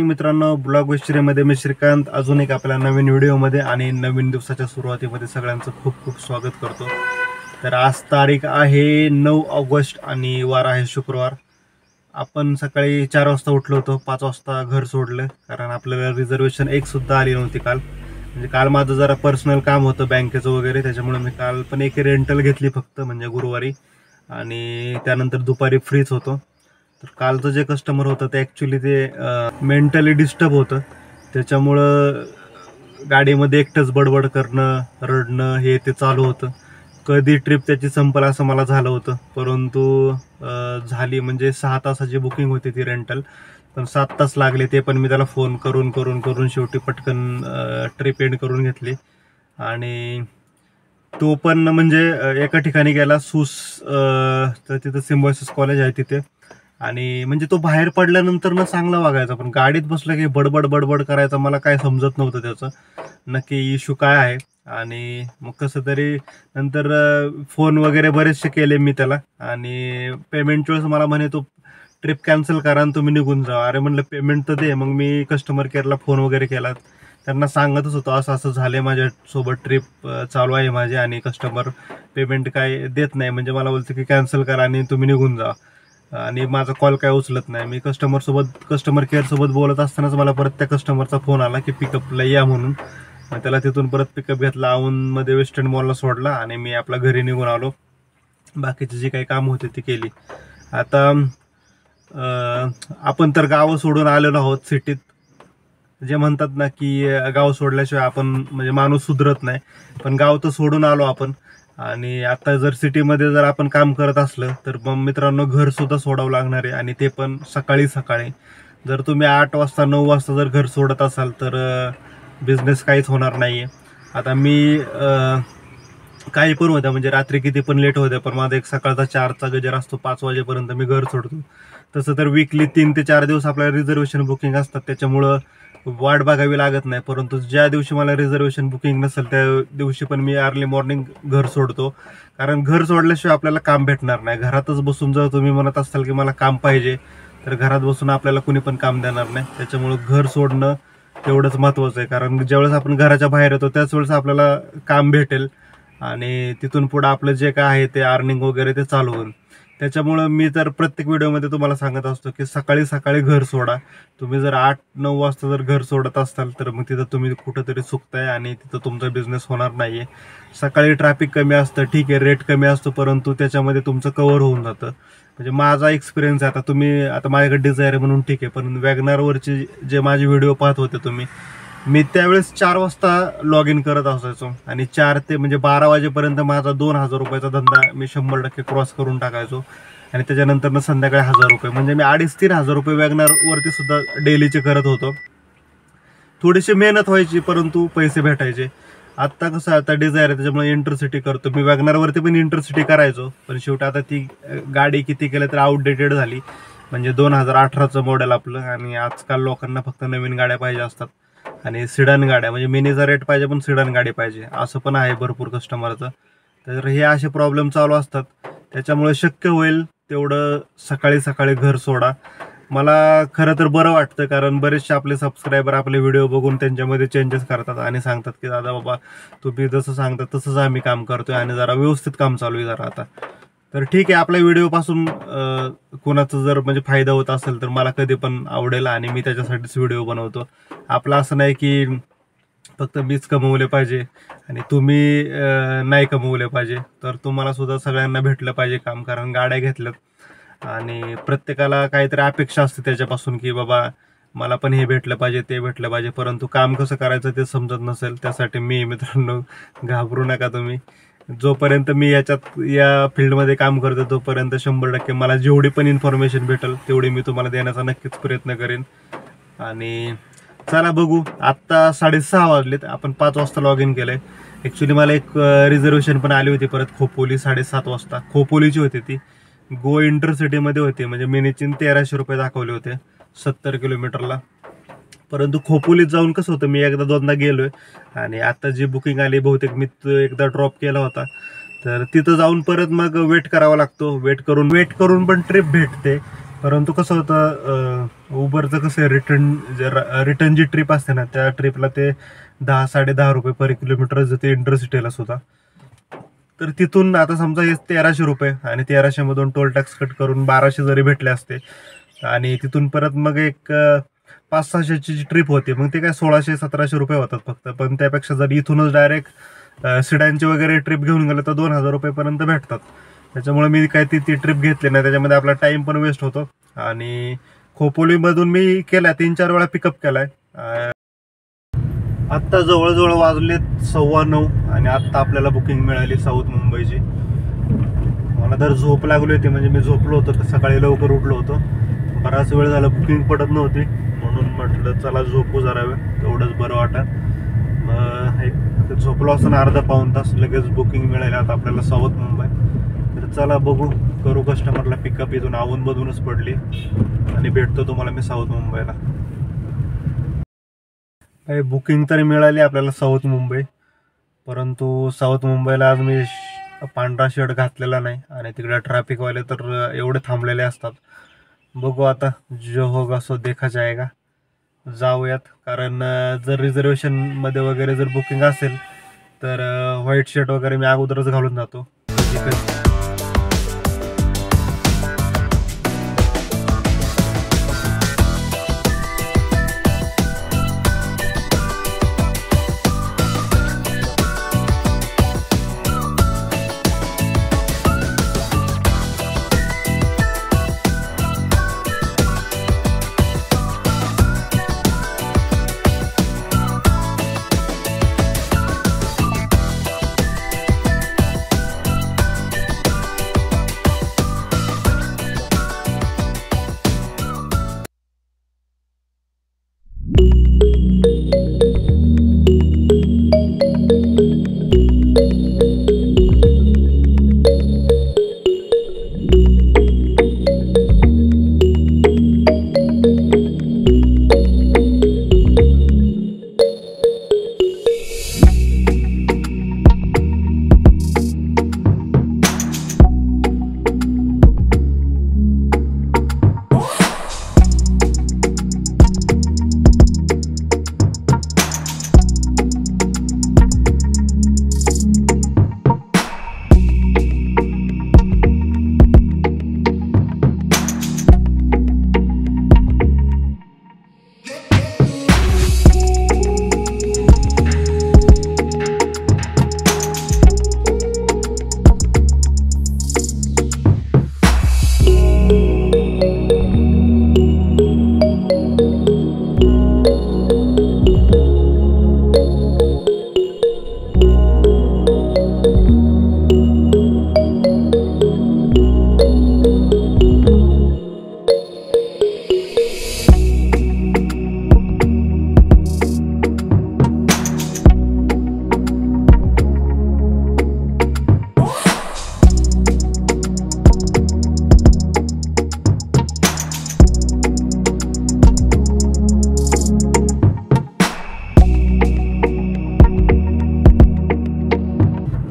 मित्रांनो, ब्लॉग विश्रीमध्ये मी श्रीकांत अजून एक आपल्या नवीन व्हिडिओमध्ये आणि नवीन दिवसाच्या सुरुवातीमध्ये सगळ्यांचं खूप खूप स्वागत करतो। तर आज तारीख आहे 9 ऑगस्ट आणि वार आहे शुक्रवार। आपण सकाळी 4 वाजता उठलो होतो, 5 वाजता घर सोडलं कारण आपल्याला रिझर्वेशन एक सुद्धा आली नव्हती काल। म्हणजे काल माझं जरा पर्सनल काम होतं बँकेचं वगैरे, त्याच्यामुळे मी काल पण एक रेंटल घेतली फक्त, म्हणजे गुरुवारी, आणि त्यानंतर दुपारी फ्रीच होतो। तर कालचं जे कस्टमर होतं ते ॲक्च्युली ते मेंटली डिस्टर्ब होतं, त्याच्यामुळं गाडीमध्ये एकटंच बडबड करणं, रडणं हे ते चालू होतं। कधी ट्रिप त्याची संपल असं मला झालं होतं, परंतु झाली। म्हणजे 6 तासाची बुकिंग होती ती रेंटल, पण 7 तास लागले, ते पण मी त्याला फोन करून करून करून शेवटी पटकन ट्रिप एंड करून घेतली। आणि तो पण म्हणजे एका ठिकाणी गेला तर तिथं सिम्बायोसिस कॉलेज आहे तिथे, आणि म्हणजे तो बाहेर पडल्यानंतर ना चांगला वागायचा, पण गाडीत बसला की बडबड बडबड करायचा। मला काय समजत नव्हतं त्याचं नक्की इश्यू काय आहे। आणि मग कसं तरी नंतर फोन वगैरे बरेचसे केले मी त्याला, आणि पेमेंटच्या वेळेस मला म्हणे तो ट्रिप कॅन्सल करा आणि तुम्ही निघून जा। अरे म्हणलं पेमेंट तर दे। मग मी कस्टमर केअरला फोन वगैरे केला, त्यांना सांगतच होतो असं असं झालंय माझ्यासोबत, ट्रिप चालू आहे माझी आणि कस्टमर पेमेंट काय देत नाही, म्हणजे मला बोलतं की कॅन्सल करा आणि तुम्ही निघून जा, आणि माझा कॉल काय उचलत नाही। मी कस्टमर केअर सोबत बोलत असतानाच मला परत त्या कस्टमरचा फोन आला की पिकअपला या म्हणून। मग त्याला तिथून परत पिकअप घेतला, औंधमध्ये वेस्टर्न मॉलला सोडला, आणि मी आपला घरी निघून आलो। बाकीची जी काही काम होती ती केली। आता आपण तर गाव सोडून आलेलो आहोत सिटीत। जे म्हणतात ना की गाव सोडल्याशिवाय आपण म्हणजे माणूस सुधरत नाही, पण गाव तर सोडून आलो आपण। आणि आता जर सिटीमध्ये जर आपण काम करत असलं तर मग मित्रांनो घर सुद्धा सोडावं लागणार आहे, आणि ते पण सकाळी सकाळी। जर तुम्ही 8 वाजता 9 वाजता जर घर सोडत असाल तर बिझनेस काहीच होणार नाहीये। आता मी काही पण होत्या, म्हणजे रात्री किती पण लेट होत्या, पण माझा एक सकाळचा 4चा गजर असतो, 5 वाजेपर्यंत मी घर सोडतो। तसं तर वीकली 3 ते 4 दिवस आपल्याला रिझर्वेशन बुकिंग असतात, त्याच्यामुळं वाट बघावी लागत नाही। परंतु ज्या दिवशी मला रिझर्वेशन बुकिंग नसेल त्या दिवशी पण मी अर्ली मॉर्निंग घर सोडतो, कारण घर सोडल्याशिवाय आपल्याला काम भेटणार नाही। घरातच बसून जर तुम्ही म्हणत असाल की मला काम पाहिजे, तर घरात बसून आपल्याला कुणी पण काम देणार नाही। त्याच्यामुळं घर सोडणं तेवढंच महत्त्वाचं आहे, कारण ज्यावेळेस आपण घराच्या बाहेर येतो त्याच वेळेस आपल्याला काम भेटेल, आणि तिथून पुढे आपलं जे काय आहे ते अर्निंग वगैरे ते चालू होईल। त्याच्यामुळं मी तर प्रत्येक व्हिडिओमध्ये तुम्हाला सांगत असतो की सकाळी सकाळी घर सोडा। तुम्ही जर 8-9 वाजता जर घर सोडत असाल तर मग तिथं तुम्ही कुठंतरी चुकताय, आणि तिथं तुमचा बिझनेस होणार नाहीये। सकाळी ट्रॅफिक कमी असतं, ठीक आहे, रेट कमी असतो, परंतु त्याच्यामध्ये तुमचं कव्हर होऊन जातं। म्हणजे माझा एक्सपिरियन्स आहे। आता माझ्याकडे डिझायर म्हणून ठीक आहे, पण वॅगनारवरचे जे माझे व्हिडिओ पाहत होते तुम्ही, मी त्यावेळेस 4 वाजता लॉग इन करत असायचो, आणि 4 ते म्हणजे 12 वाजेपर्यंत माझा 2000 रुपयाचा धंदा मी 100% क्रॉस करून टाकायचो, आणि त्याच्यानंतर संध्याकाळी 1000 रुपये, म्हणजे मी 2,500-3 हजार रुपये वॅगनारवरती सुद्धा डेलीचे करत होतो। थोडीशी मेहनत व्हायची परंतु पैसे भेटायचे। आता कसं, आता डिझायर आहे त्याच्यामुळे इंटरसिटी करतो मी। वॅगनारवरती पण इंटरसिटी करायचो, पण शेवटी आता ती गाडी किती केलं तर आउटडेटेड झाली, म्हणजे 2018चं मॉडेल आपलं, आणि आजकाल लोकांना फक्त नवीन गाड्या पाहिजे असतात, आणि सिडन गाड्या, म्हणजे मिनीचा रेट पाहिजे पण सिडन गाडी पाहिजे, असं पण आहे भरपूर कस्टमरचं। तर हे असे प्रॉब्लेम चालू असतात, त्याच्यामुळे शक्य होईल तेवढं सकाळी सकाळी घर सोडा। मला खरं तर बरं वाटतं, कारण बरेचसे आपले सबस्क्रायबर आपले व्हिडिओ बघून त्यांच्यामध्ये चेंजेस करतात आणि सांगतात की दादा बाबा तुम्ही जसं सांगता तसंच आम्ही काम करतोय, आणि जरा व्यवस्थित काम चालू आहे जरा आता। तर ठीक आहे, आपल्या व्हिडिओपासून कोणाचा जर म्हणजे फायदा होत असेल तर मला कधी पण आवडेल, आणि मी त्याच्यासाठीच व्हिडिओ बनवतो। आपलं असं नाही की फक्त मीच कमवले पाहिजे आणि तुम्ही नाही कमवले पाहिजे। तर तुम्हाला सुद्धा सगळ्यांना भेटलं पाहिजे काम, कारण गाड्या घेतल्यात आणि प्रत्येकाला काहीतरी अपेक्षा असते त्याच्यापासून की बाबा मला पण हे भेटलं पाहिजे ते भेटलं पाहिजे, परंतु काम कसं करायचं ते समजत नसेल त्यासाठी मी मित्रांनो घाबरू नका तुम्ही। जोपर्यंत मी या फील्डमध्ये काम करतो तोपर्यंत 100% मला जेवढी पण इन्फॉर्मेशन भेटेल तेवढी मी तुम्हाला देण्याचा नक्कीच प्रयत्न करेन। आणि चला बघू, आत्ता 6:30 वाजलेत, आपण 5 वाजता लॉग इन केलंय। ॲक्च्युली मला एक रिझर्वेशन पण आली होती परत खोपोली 7:30 वाजता, खोपोलीची होती ती, गो इंटरसिटीमध्ये होती, म्हणजे मिनीचे 1300 रुपये दाखवले होते 70 किलोमीटरला। परंतु खोपोलीत जाऊन कसं होतं, मी एकदा दोनदा गेलोय, आणि आता जी बुकिंग आली बहुतेक मी एकदा ड्रॉप केला होता, तर तिथं जाऊन परत मग वेट करावा लागतो। वेट करून पण ट्रिप भेटते, परंतु कसं होतं उबरचं कसं आहे, रिटर्न जी ट्रिप असते ना, त्या ट्रिपला ते 10-10.5 रुपये पर किलोमीटर ते इंटरसिटीला सुद्धा. तर तिथून आता समजा हे 1300 रुपये आणि 1300 मधून टोल टॅक्स कट करून 1200 जरी भेटले असते आणि तिथून परत मग एक 500-600ची जी ट्रिप होती, मग ते काय 1600-1700 रुपये होतात फक्त. पण त्यापेक्षा जर इथूनच डायरेक्ट सिडानची वगैरे ट्रिप घेऊन गेलं तर 2000 रुपयेपर्यंत भेटतात. त्याच्यामुळे मी काय ती ट्रिप घेतली नाही. त्याच्यामध्ये आपला टाइम पण वेस्ट होतो. आणि खोपोलीमधून मी केलाय 3-4 वेळा पिकअप केलाय. आत्ता जवळजवळ वाजलेत 9:15 आणि आत्ता आपल्याला बुकिंग मिळाली साऊथ मुंबईची. मला तर झोप लागली होती, म्हणजे मी झोपलो होतो, तर सकाळी लवकर उठलो होतो. बराच वेळ झाला बुकिंग पडत नव्हती, म्हणून म्हटलं चला झोपू जरा वेळ, तेवढंच बरं वाटत. एक झोपलो असताना अर्धा पाऊण तास लगेच बुकिंग मिळाली आता आपल्याला साऊथ मुंबई. तर चला बघू, करू कस्टमरला पिकअप. इथून आवून मधूनच पडली आणि भेटतो तुम्हाला मी साऊथ मुंबईला. काही बुकिंग तरी मिळाली आपल्याला साऊथ मुंबई, परंतु साऊथ मुंबईला आज मी पांढरा शर्ट घातलेला नाही आणि तिकडे ट्रॅफिकवाले तर एवढे थांबलेले असतात. बघू आता, जो होगा सो देखा जाएगा. जाऊयात, कारण जर रिझर्वेशनमध्ये वगैरे जर बुकिंग असेल तर व्हाईट शर्ट वगैरे मी अगोदरच घालून जातो.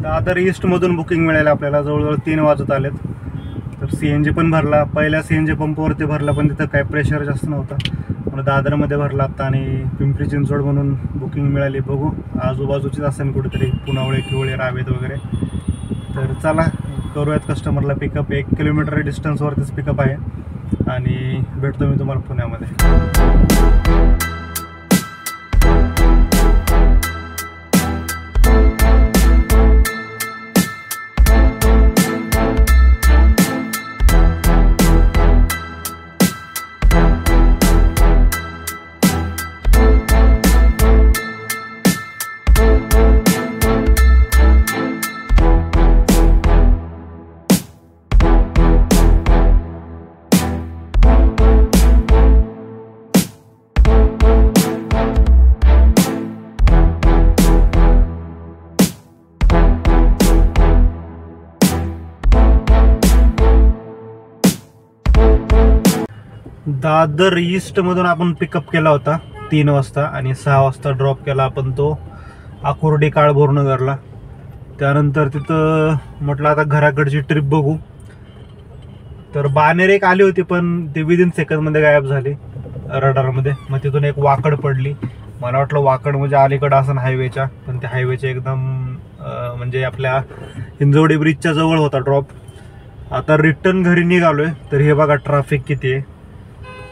दादर ईस्टमधून बुकिंग मिळालं आपल्याला, जवळजवळ 3 वाजत आलेत. तर CNG पण भरला, पहिल्या CNG पंपावरती भरला, पण तिथं काय प्रेशर जास्त नव्हता, म्हणून दादरमध्ये भरला आत्ता. आणि पिंपरी चिंचवड म्हणून बुकिंग मिळाली. बघू, आजूबाजूचीच असेल कुठेतरी, पुनावळे किवळे रावेत वगैरे. तर चला करूयात कस्टमरला पिकअप. 1 किलोमीटर डिस्टन्सवरतीच पिकअप आहे आणि भेटतो मी तुम्हाला पुण्यामध्ये. दादर ईस्टमधून आपण पिकअप केला होता 3 वाजता आणि 6 वाजता ड्रॉप केला आपण तो आकुर्डी काळभोरनगरला. त्यानंतर तिथं म्हटलं आता घराकडची ट्रिप बघू. तर बानेर एक आली होती, पण ते विदिन सेकंदमध्ये गायब झाली. रडारमध्ये. मग तिथून एक वाकड पडली. मला वाटलं वाकड म्हणजे अलीकडं असं हायवेच्या, पण त्या हायवेच्या एकदम म्हणजे आपल्या हिंजवडी ब्रिजच्या जवळ होता ड्रॉप. आता रिटर्न घरी निघालोय तर हे बघा ट्रॅफिक किती आहे.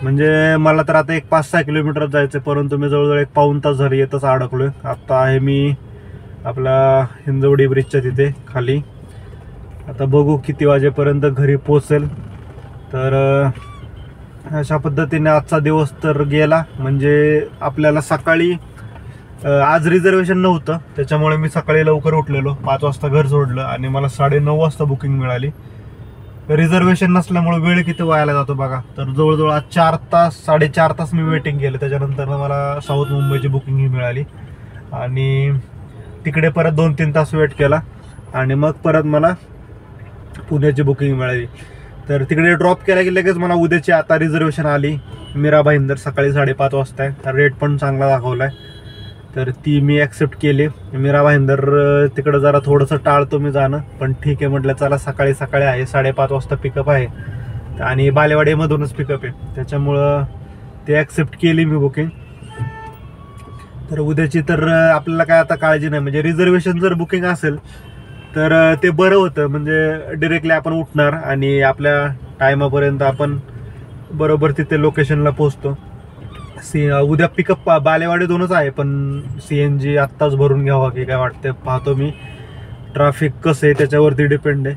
म्हणजे मला तर आता एक 5-6 किलोमीटर जायचं आहे, परंतु मी जवळजवळ एक पाऊण तास झाली येतच अडकलोय. आता आहे मी आपला हिंजवडी ब्रिजच्या तिथे खाली. आता बघू किती वाजेपर्यंत घरी पोचेल. तर अशा पद्धतीने आजचा दिवस तर गेला. म्हणजे आपल्याला सकाळी आज रिझर्वेशन नव्हतं, त्याच्यामुळे मी सकाळी लवकर उठलेलो, 5 वाजता घर सोडलं आणि मला 9:30 वाजता बुकिंग मिळाली. रिझर्वेशन नसल्यामुळे वेळ किती व्हायला जातो बघा. तर जवळजवळ आज 4 तास 4.5 तास मी वेटिंग केलं. त्याच्यानंतर मला साऊथ मुंबईची बुकिंग ही मिळाली आणि तिकडे परत 2-3 तास वेट केला आणि मग परत मला पुण्याची बुकिंग मिळाली. तर तिकडे ड्रॉप केला की लगेच मला उद्याची आता रिझर्वेशन आली. मीरा भाईंदर सकाळी 5:30 वाजता आहे. रेट पण चांगला दाखवला आहे, तर ती मी ॲक्सेप्ट केली. मीरा भाईंदर तिकडं जरा थोडंसं टाळतो मी जाणं, पण ठीक आहे म्हटलं चला सकाळी सकाळी आहे. 5:30 वाजता पिकअप आहे आणि बालेवाडीमधूनच पिकअप आहे, त्याच्यामुळं ते ॲक्सेप्ट केली मी बुकिंग. तर उद्याची तर आपल्याला काय आता काळजी नाही. म्हणजे रिझर्वेशन जर बुकिंग असेल तर ते बरं होतं. म्हणजे डिरेक्टली आपण उठणार आणि आपल्या टायमापर्यंत आपण बरोबर तिथे लोकेशनला पोचतो. उद्या पिकअप बालेवाडीतूनच आहे, पण CNG आत्ताच भरून घ्यावा की काय वाटतं, पाहतो मी. ट्रॅफिक कसं आहे त्याच्यावरती डिपेंड आहे.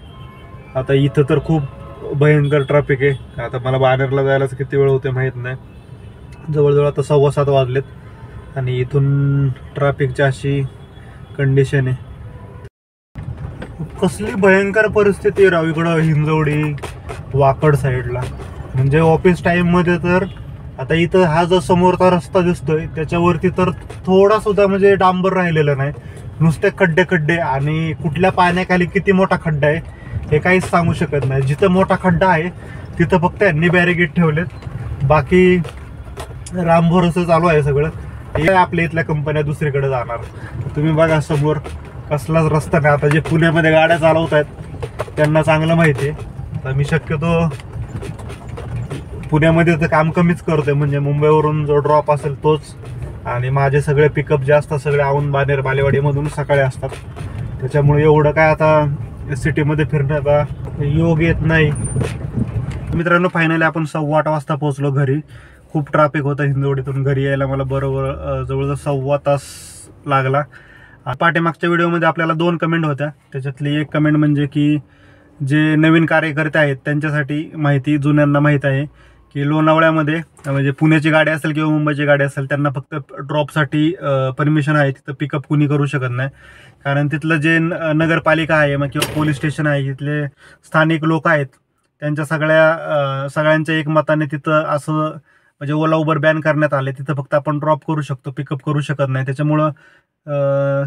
आता इथं तर खूप भयंकर ट्रॅफिक आहे. आता मला बाणेरला जायलाच किती वेळ होते माहीत नाही. जवळजवळ आता 6:15 वाजलेत आणि इथून ट्रॅफिकची अशी कंडिशन आहे. कसली भयंकर परिस्थिती आहे राव इकडं हिंजवडी वाकड साईडला. म्हणजे ऑफिस टाईममध्ये तर आता इथं हा जो समोरचा रस्ता दिसतोय त्याच्यावरती तर थोडा सुद्धा म्हणजे डांबर राहिलेलं नाही, नुसते खड्डे खड्डे. आणि कुठल्या पाण्याखाली किती मोठा खड्डा आहे हे काहीच सांगू शकत नाही. जिथं मोठा खड्डा आहे तिथं फक्त यांनी बॅरिकेड ठेवलेत, बाकी रामभरोसे चालू आहे सगळं. हे आपल्या इथल्या कंपन्या दुसरीकडे जाणार. तुम्ही बघा समोर कसलाच रस्ता नाही. आता जे पुण्यामध्ये गाड्या चालवत आहेत त्यांना चांगलं माहिती आहे. तर मी शक्यतो पुण्यामध्ये तर काम कमीच करतोय. म्हणजे मुंबईवरून जो ड्रॉप असेल तोच, आणि माझे सगळे पिकअप जे असतात सगळे औंध बाणेर बालेवाडीमधून सकाळी असतात. त्याच्यामुळे एवढं काय आता सिटीमध्ये फिरण्याचा योग येत नाही. मित्रांनो फायनली आपण 8:15 वाजता पोहोचलो घरी. खूप ट्रॅफिक होतं हिंजवडीतून घरी यायला. मला बरोबर जवळजवळ 1.25 तास लागला. पाठीमागच्या व्हिडिओमध्ये आपल्याला 2 कमेंट होत्या. त्याच्यातली एक कमेंट म्हणजे की जे नवीन कार्यकर्ते आहेत त्यांच्यासाठी माहिती, जुन्यांना माहीत आहे की लोणावळ्यामध्ये म्हणजे पुण्याची गाडी असेल किंवा मुंबईची गाडी असेल त्यांना फक्त ड्रॉपसाठी परमिशन आहे. तिथं पिकअप कुणी करू शकत नाही, कारण तिथलं जे नगरपालिका आहे मग किंवा पोलीस स्टेशन आहे, तिथले स्थानिक लोक आहेत, त्यांच्या सगळ्यांच्या एकमताने तिथं असं म्हणजे ओला उबर बॅन करण्यात आले. तिथं फक्त आपण ड्रॉप करू शकतो, पिकअप करू शकत नाही. त्याच्यामुळं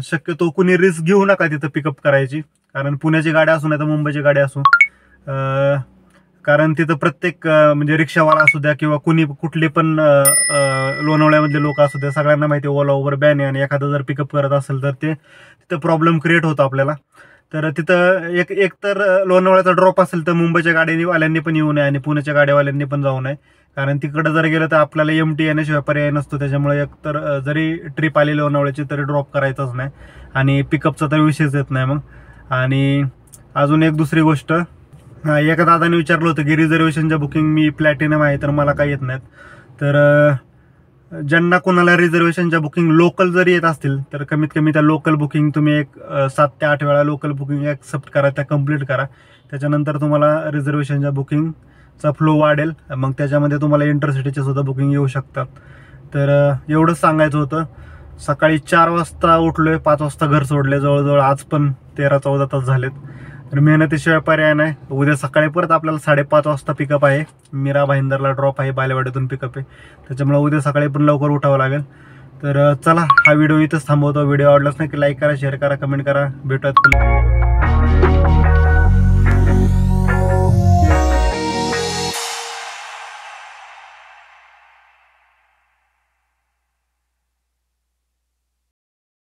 शक्यतो कुणी रिस्क घेऊ नका तिथं पिकअप करायची, कारण पुण्याची गाडी असू नाही तर मुंबईची गाडी असू. कारण तिथं प्रत्येक म्हणजे रिक्षावाला असू द्या किंवा कुठले पण लोणावळ्यामधले लोक असू द्या, सगळ्यांना माहिती ओला उबर बॅन आहे. आणि एखादं जर पिकअप करत असेल तर ते तिथं प्रॉब्लेम क्रिएट होतो आपल्याला. तर तिथं एक तर लोणावळ्याचा ड्रॉप असेल तर मुंबईच्या गाडीवाल्यांनी पण येऊ नये आणि पुण्याच्या गाडीवाल्यांनी पण जाऊ नये, कारण तिकडं जर गेलं तर आपल्याला MT येण्याशिवाय पर्याय नसतो. त्याच्यामुळे एक तर जरी ट्रिप आली लोणावळ्याची तरी ड्रॉप करायचंच नाही आणि पिकअपचा तर विषयच येत नाही मग. आणि अजून एक दुसरी गोष्ट, एका दादाने विचारलं होतं की रिझर्वेशनच्या बुकिंग मी प्लॅटिनम आहे तर मला काही येत नाहीत. तर ज्यांना कोणाला रिझर्वेशनच्या बुकिंग लोकल जरी येत असतील तर कमीत कमी त्या लोकल बुकिंग तुम्ही एक 7 ते 8 वेळा लोकल बुकिंग ॲक्सेप्ट करा, त्या कम्प्लीट करा. त्याच्यानंतर तुम्हाला रिझर्वेशनच्या बुकिंगचा फ्लो वाढेल. मग त्याच्यामध्ये तुम्हाला इंटरसिटीचे सुद्धा बुकिंग येऊ शकतात. तर एवढंच सांगायचं होतं. सकाळी 4 वाजता उठलोय, 5 वाजता घर सोडले. जवळजवळ आज पण 13-14 तास झालेत. तर मेहनतीशिवाय पर्याय नाही. उद्या सकाळी परत आपल्याला 5:30 वाजता पिकअप आहे. मीरा भाईंदरला ड्रॉप आहे, बालेवाडीतून पिकअप आहे. त्याच्यामुळे उद्या सकाळी पण लवकर उठावं लागेल. तर चला हा व्हिडिओ इथंच थांबवतो. व्हिडिओ आवडलाच नाही की लाईक करा, शेअर करा, कमेंट करा. भेटूयात.